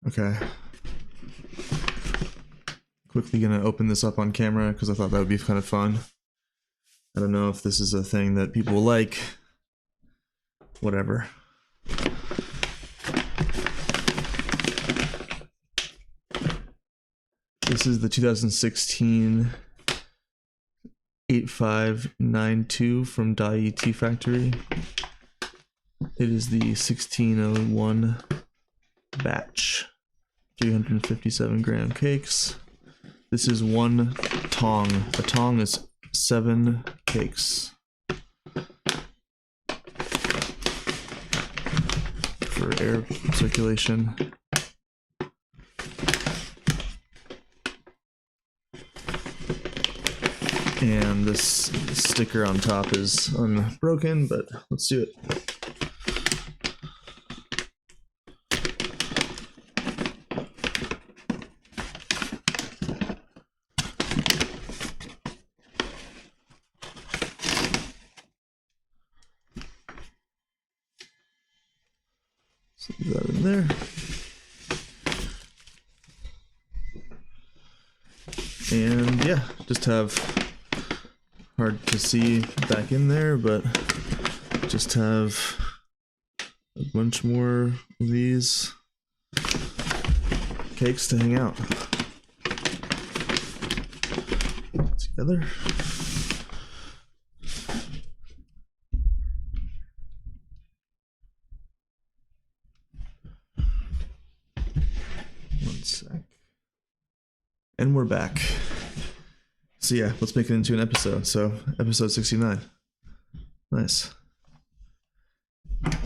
Okay. Quickly gonna open this up on camera because I thought that would be kind of fun. I don't know if this is a thing that people will like. Whatever. This is the 2016 8592 from Dayi Tea Factory. It is the 1601 batch. 357 gram cakes. This is one tong. A tong is 7 cakes. For air circulation. And this sticker on top is unbroken, but let's do it. So leave that in there. And yeah, just have hard to see back in there, but just have a bunch more of these cakes to hang out together. One sec. And we're back. So yeah, let's make it into an episode. So episode 69. Nice.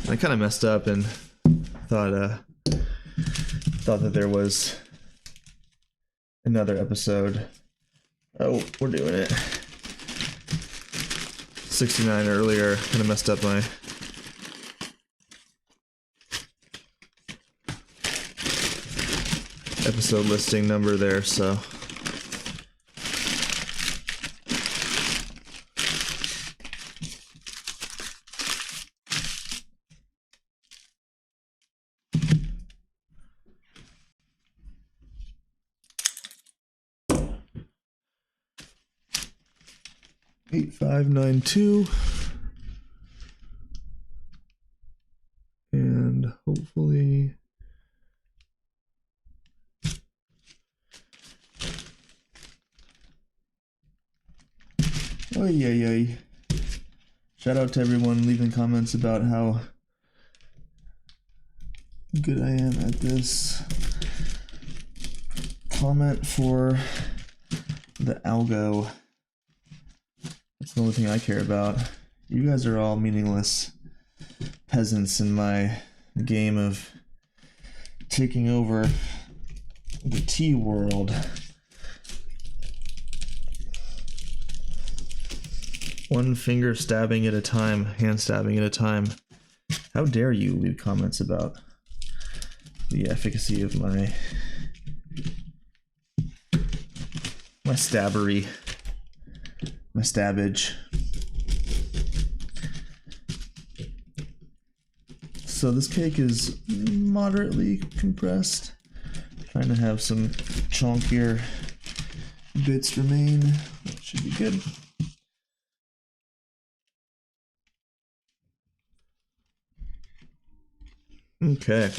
I kind of messed up and thought that there was another episode. Oh, we're doing it. 69 earlier. Kind of messed up my episode listing number there, so. Eight, 592, and hopefully oy. Shout out to everyone leaving comments about how good I am at this. Comment for the algo. That's the only thing I care about. You guys are all meaningless peasants in my game of taking over the tea world. One finger stabbing at a time, hand stabbing at a time. How dare you leave comments about the efficacy of my stabbery. My stabbage. So this cake is moderately compressed. Trying to have some chunkier bits remain. That should be good. Okay.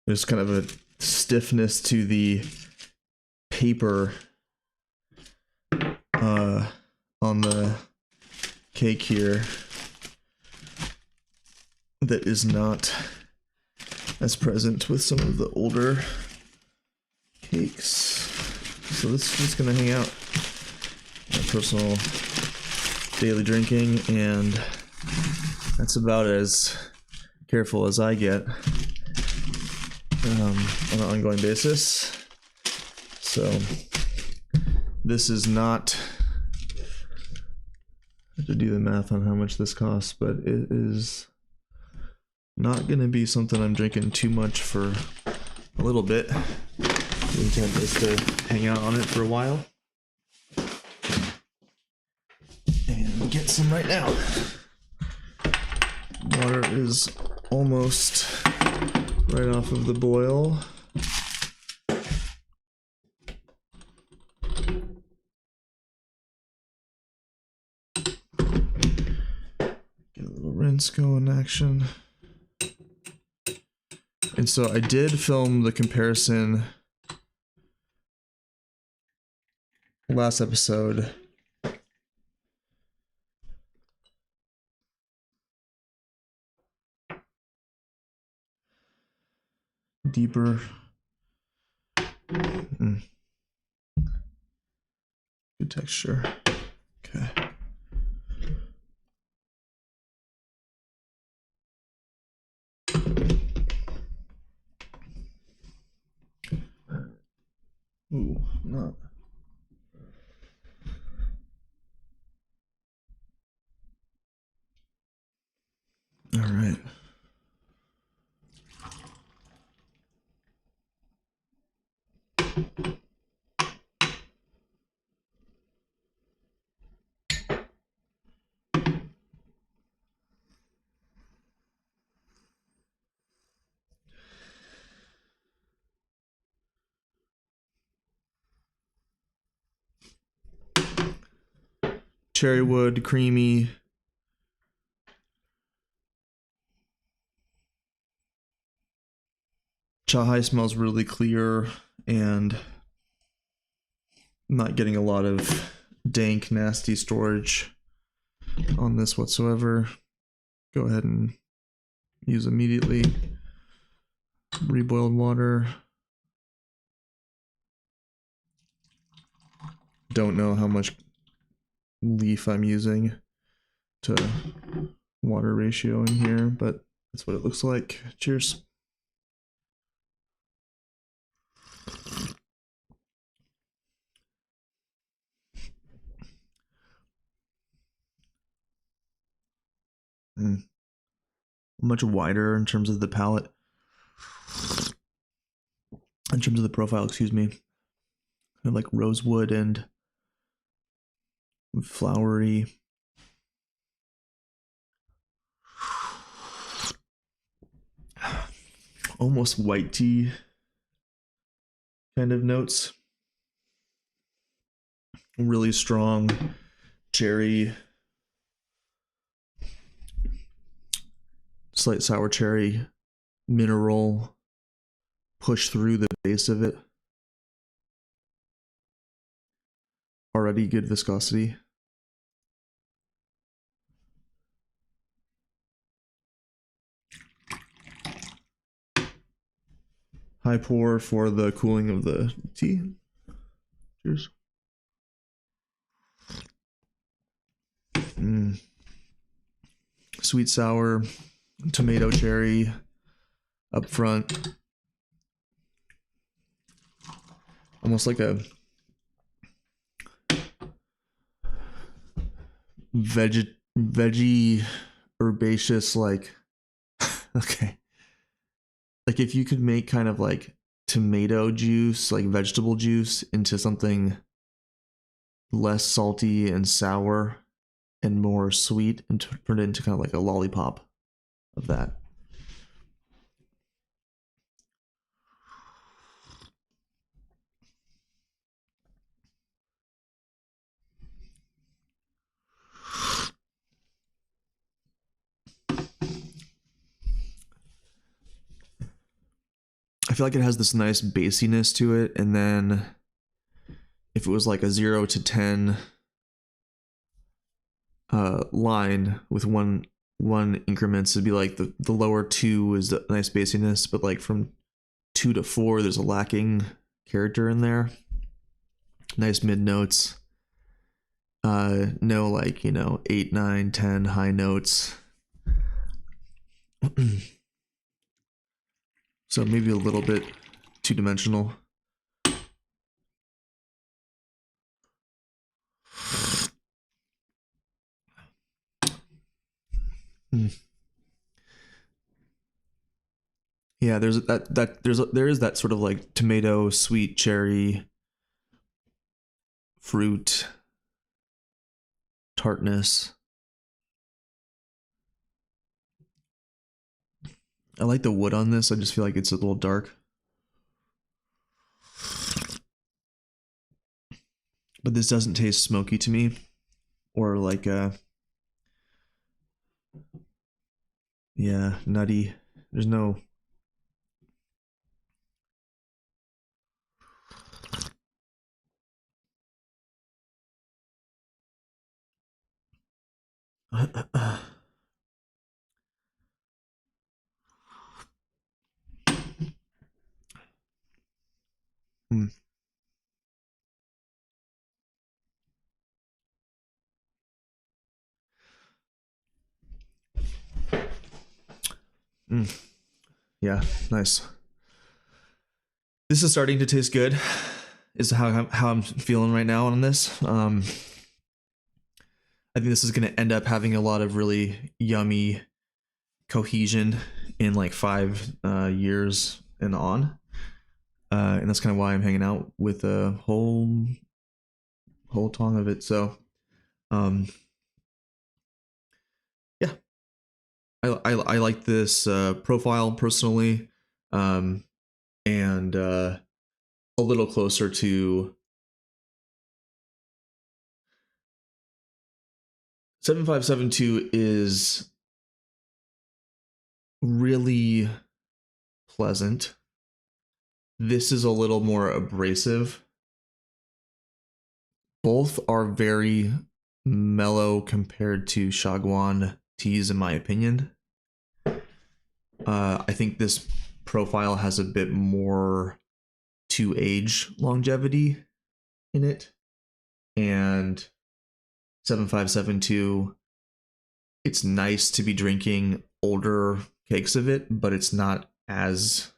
There's kind of a stiffness to the paper on the cake here that is not as present with some of the older cakes. So this is just gonna hang out. My personal daily drinking, and that's about as careful as I get on an ongoing basis. So this is not, I have to do the math on how much this costs, but it is not going to be something I'm drinking too much for a little bit. The intent is to hang out on it for a while. And get some right now. Water is almost right off of the boil. Get a little rinse going action. And so I did film the comparison last episode. Deeper. Good texture. Okay. Ooh, not. All right. Cherry wood, creamy. Chahai smells really clear, and I'm not getting a lot of dank, nasty storage on this whatsoever. Go ahead and use immediately. Reboiled water. Don't know how much leaf I'm using to water ratio in here, but that's what it looks like. Cheers. Much wider in terms of the palette. In terms of the profile, excuse me. Kind of like rosewood and flowery. Almost white tea kind of notes. Really strong cherry, slight sour cherry, mineral push through the base of it. Already good viscosity. High pour for the cooling of the tea. Cheers. Sweet sour, tomato cherry up front. Almost like a veggie herbaceous, like okay. Like if you could make kind of like tomato juice, like vegetable juice, into something less salty and sour and more sweet, and turn it into kind of like a lollipop of that. I feel like it has this nice bassiness to it, and then if it was like a 0 to 10 line with one increments, it'd be like the lower 2 is the nice bassiness, but like from 2 to 4 there's a lacking character in there. Nice mid notes. No, like, 8, 9, 10 high notes. So maybe a little bit two-dimensional. Yeah, there is that sort of like tomato, sweet cherry, fruit, tartness. I like the wood on this. I just feel like it's a little dark. But this doesn't taste smoky to me, or like yeah, nutty. There's no. Mm. Mm. Yeah, nice. This is starting to taste good. Is how I'm feeling right now on this. I think this is going to end up having a lot of really yummy cohesion in like 5 years and on. And that's kind of why I'm hanging out with a whole tong of it. So, um, yeah, I like this profile personally, and a little closer to 7572 is really pleasant. This is a little more abrasive. Both are very mellow compared to Shaguan teas, in my opinion. I think this profile has a bit more to age longevity in it, and 7572, it's nice to be drinking older cakes of it, but it's not as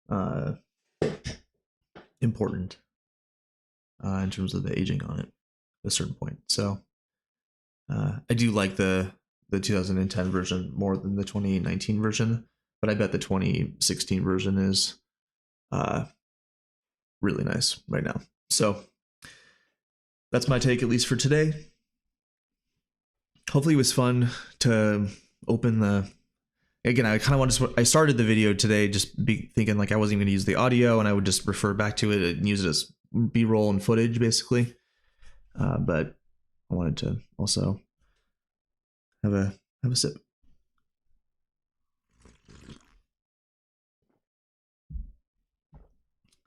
uh, important in terms of the aging on it at a certain point. So I do like the 2010 version more than the 2019 version, but I bet the 2016 version is really nice right now. So that's my take, at least for today. Hopefully it was fun to open the. Again, I kind of wanted to. I started the video today just thinking like I wasn't going to use the audio and I would just refer back to it and use it as B-roll and footage, basically. But I wanted to also have a sip.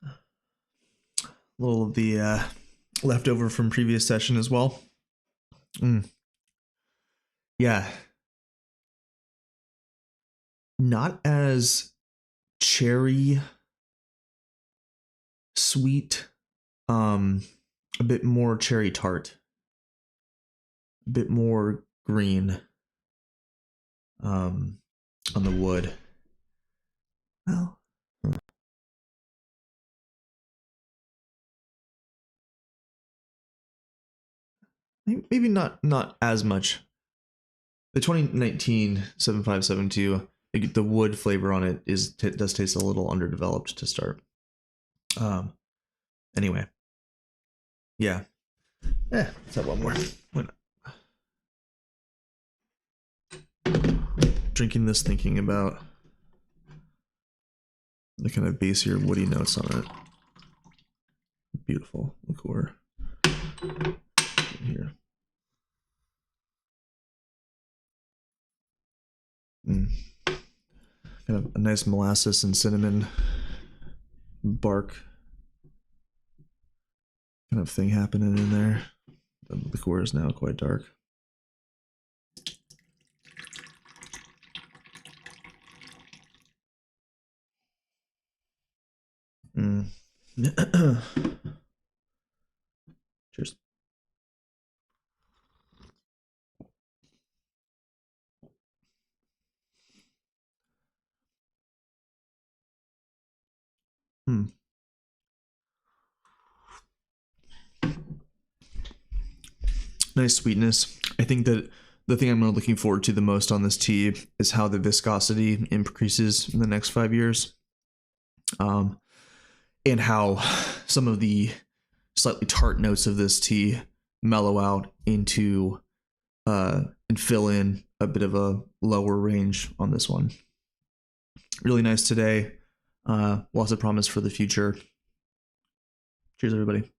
A little of the leftover from previous session as well. Yeah, not as cherry sweet, a bit more cherry tart, a bit more green on the wood. Well, maybe not as much. The 2019 7572, the wood flavor on it does taste a little underdeveloped to start. Anyway, yeah. Let's have one more. Drinking this, thinking about the kind of bassier woody notes on it. Beautiful liqueur. Here. Kind of a nice molasses and cinnamon bark kind of thing happening in there. The liqueur is now quite dark. Cheers. Nice sweetness. I think that the thing I'm looking forward to the most on this tea is how the viscosity increases in the next 5 years. And how some of the slightly tart notes of this tea mellow out into and fill in a bit of a lower range on this one. Really nice today. Lots of promise for the future. Cheers, everybody.